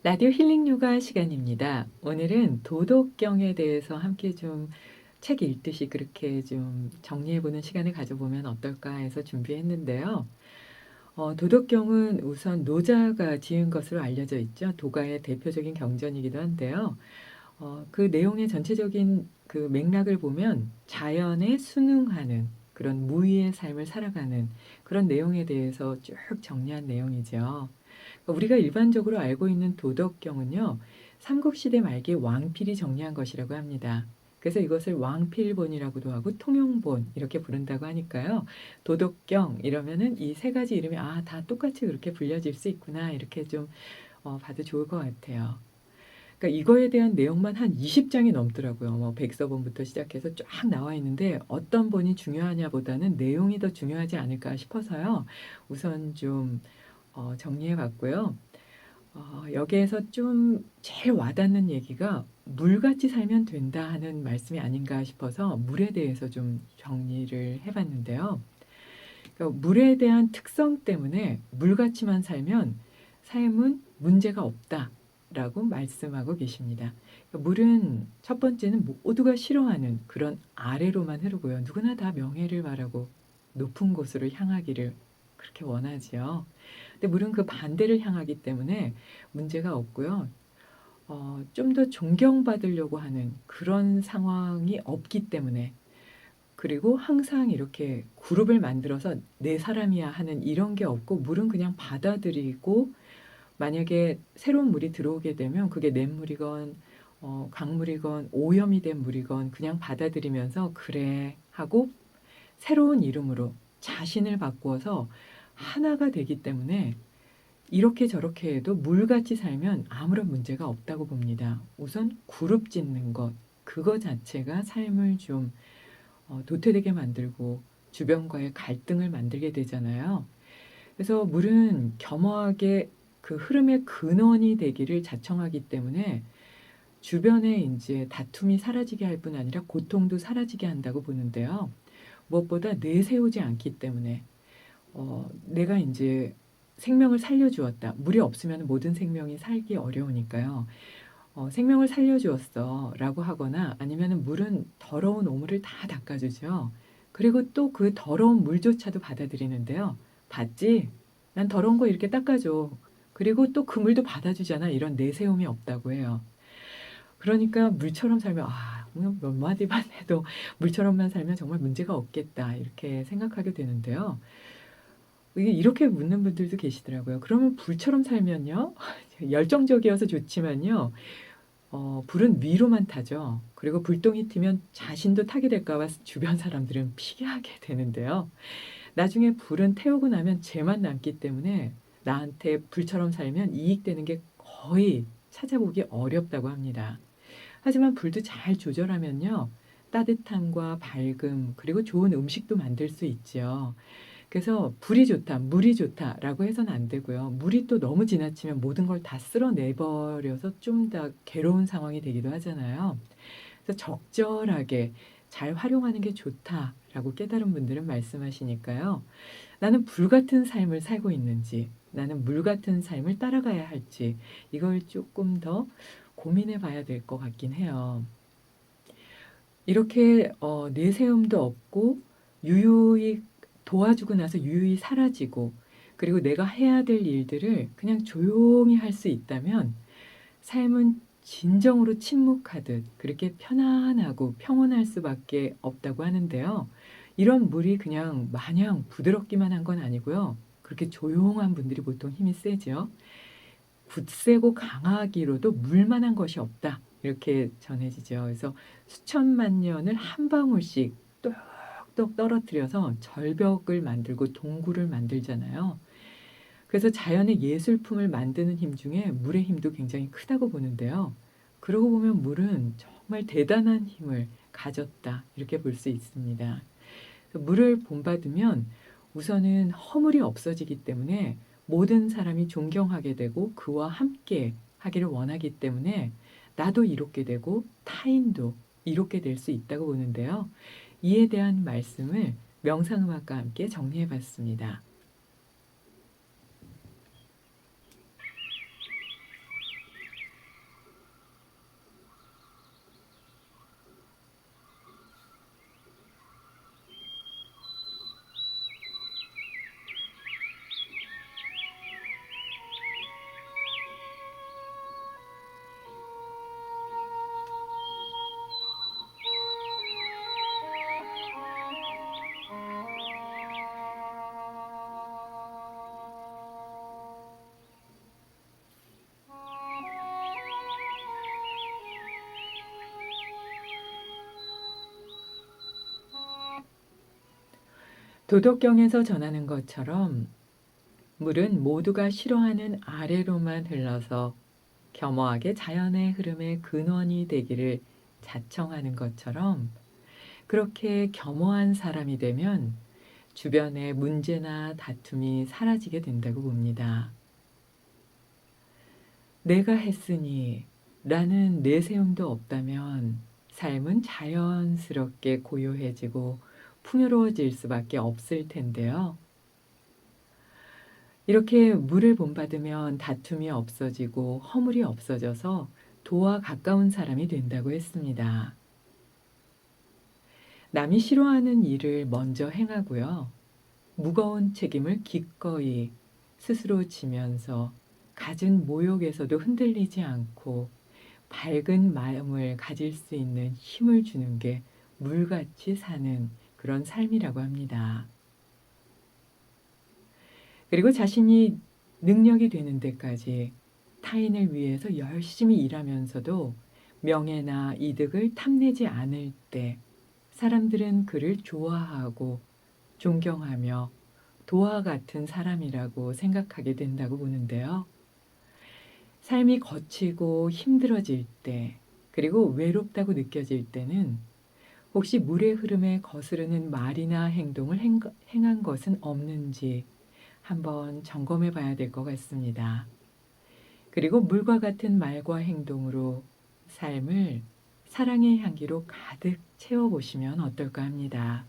라디오 힐링 요가 시간입니다. 오늘은 도덕경에 대해서 함께 좀 책 읽듯이 그렇게 좀 정리해보는 시간을 가져보면 어떨까 해서 준비했는데요. 도덕경은 우선 노자가 지은 것으로 알려져 있죠. 도가의 대표적인 경전이기도 한데요. 그 내용의 전체적인 그 맥락을 보면 자연에 순응하는 그런 무위의 삶을 살아가는 그런 내용에 대해서 쭉 정리한 내용이죠. 우리가 일반적으로 알고 있는 도덕경은요, 삼국시대 말기에 왕필이 정리한 것이라고 합니다. 그래서 이것을 왕필본이라고도 하고 통용본 이렇게 부른다고 하니까요. 도덕경 이러면은 이 세 가지 이름이 다 똑같이 그렇게 불려질 수 있구나 이렇게 좀 봐도 좋을 것 같아요. 그러니까 이거에 대한 내용만 한 20장이 넘더라고요. 뭐 백서본부터 시작해서 쫙 나와 있는데 어떤 본이 중요하냐보다는 내용이 더 중요하지 않을까 싶어서요. 우선 좀 정리해 봤고요. 여기에서 좀 제일 와닿는 얘기가 물같이 살면 된다 하는 말씀이 아닌가 싶어서 물에 대해서 좀 정리를 해봤는데요. 그러니까 물에 대한 특성 때문에 물같이만 살면 삶은 문제가 없다라고 말씀하고 계십니다. 그러니까 물은 첫 번째는 모두가 싫어하는 그런 아래로만 흐르고요. 누구나 다 명예를 바라고 높은 곳으로 향하기를 그렇게 원하지요. 근데 물은 그 반대를 향하기 때문에 문제가 없고요. 좀 더 존경받으려고 하는 그런 상황이 없기 때문에 그리고 항상 이렇게 그룹을 만들어서 내 사람이야 하는 이런 게 없고 물은 그냥 받아들이고 만약에 새로운 물이 들어오게 되면 그게 냇물이건 강물이건 오염이 된 물이건 그냥 받아들이면서 그래 하고 새로운 이름으로 자신을 바꾸어서 하나가 되기 때문에 이렇게 저렇게 해도 물같이 살면 아무런 문제가 없다고 봅니다. 우선 그룹 짓는 것, 그거 자체가 삶을 좀 도태되게 만들고 주변과의 갈등을 만들게 되잖아요. 그래서 물은 겸허하게 그 흐름의 근원이 되기를 자청하기 때문에 주변에 이제 다툼이 사라지게 할 뿐 아니라 고통도 사라지게 한다고 보는데요. 무엇보다 내세우지 않기 때문에 내가 이제 생명을 살려주었다. 물이 없으면 모든 생명이 살기 어려우니까요. 생명을 살려주었어 라고 하거나 아니면 물은 더러운 오물을 다 닦아주죠. 그리고 또 그 더러운 물조차도 받아들이는데요. 봤지? 난 더러운 거 이렇게 닦아줘. 그리고 또 그 물도 받아주잖아. 이런 내세움이 없다고 해요. 그러니까 물처럼 살면 그냥 몇 마디만 해도 물처럼만 살면 정말 문제가 없겠다 이렇게 생각하게 되는데요. 이게 이렇게 묻는 분들도 계시더라고요. 그러면 불처럼 살면요? 열정적이어서 좋지만요. 불은 위로만 타죠. 그리고 불똥이 튀면 자신도 타게 될까 봐 주변 사람들은 피하게 되는데요. 나중에 불은 태우고 나면 쟤만 남기 때문에 나한테 불처럼 살면 이익되는 게 거의 찾아보기 어렵다고 합니다. 하지만 불도 잘 조절하면요. 따뜻함과 밝음, 그리고 좋은 음식도 만들 수 있지요. 그래서 불이 좋다, 물이 좋다라고 해서는 안 되고요. 물이 또 너무 지나치면 모든 걸 다 쓸어내버려서 좀 더 괴로운 상황이 되기도 하잖아요. 그래서 적절하게 잘 활용하는 게 좋다라고 깨달은 분들은 말씀하시니까요. 나는 불 같은 삶을 살고 있는지, 나는 물 같은 삶을 따라가야 할지, 이걸 조금 더 고민해 봐야 될 것 같긴 해요. 이렇게 내세움도 없고 유유히 도와주고 나서 유유히 사라지고 그리고 내가 해야 될 일들을 그냥 조용히 할 수 있다면 삶은 진정으로 침묵하듯 그렇게 편안하고 평온할 수밖에 없다고 하는데요. 이런 물이 그냥 마냥 부드럽기만 한 건 아니고요. 그렇게 조용한 분들이 보통 힘이 세죠. 굳세고 강하기로도 물만한 것이 없다. 이렇게 전해지죠. 그래서 수천만 년을 한 방울씩 똑똑 떨어뜨려서 절벽을 만들고 동굴을 만들잖아요. 그래서 자연의 예술품을 만드는 힘 중에 물의 힘도 굉장히 크다고 보는데요. 그러고 보면 물은 정말 대단한 힘을 가졌다. 이렇게 볼 수 있습니다. 물을 본받으면 우선은 허물이 없어지기 때문에 모든 사람이 존경하게 되고 그와 함께 하기를 원하기 때문에 나도 이롭게 되고 타인도 이롭게 될 수 있다고 보는데요. 이에 대한 말씀을 명상음악과 함께 정리해 봤습니다. 도덕경에서 전하는 것처럼 물은 모두가 싫어하는 아래로만 흘러서 겸허하게 자연의 흐름의 근원이 되기를 자청하는 것처럼 그렇게 겸허한 사람이 되면 주변의 문제나 다툼이 사라지게 된다고 봅니다. 내가 했으니 라는 내세움도 없다면 삶은 자연스럽게 고요해지고 풍요로워질 수밖에 없을 텐데요. 이렇게 물을 본받으면 다툼이 없어지고 허물이 없어져서 도와 가까운 사람이 된다고 했습니다. 남이 싫어하는 일을 먼저 행하고요. 무거운 책임을 기꺼이 스스로 지면서 갖은 모욕에서도 흔들리지 않고 밝은 마음을 가질 수 있는 힘을 주는 게 물같이 사는 그런 삶이라고 합니다. 그리고 자신이 능력이 되는 데까지 타인을 위해서 열심히 일하면서도 명예나 이득을 탐내지 않을 때 사람들은 그를 좋아하고 존경하며 도와 같은 사람이라고 생각하게 된다고 보는데요. 삶이 거치고 힘들어질 때, 그리고 외롭다고 느껴질 때는 혹시 물의 흐름에 거스르는 말이나 행동을 행한 것은 없는지 한번 점검해 봐야 될 것 같습니다. 그리고 물과 같은 말과 행동으로 삶을 사랑의 향기로 가득 채워보시면 어떨까 합니다.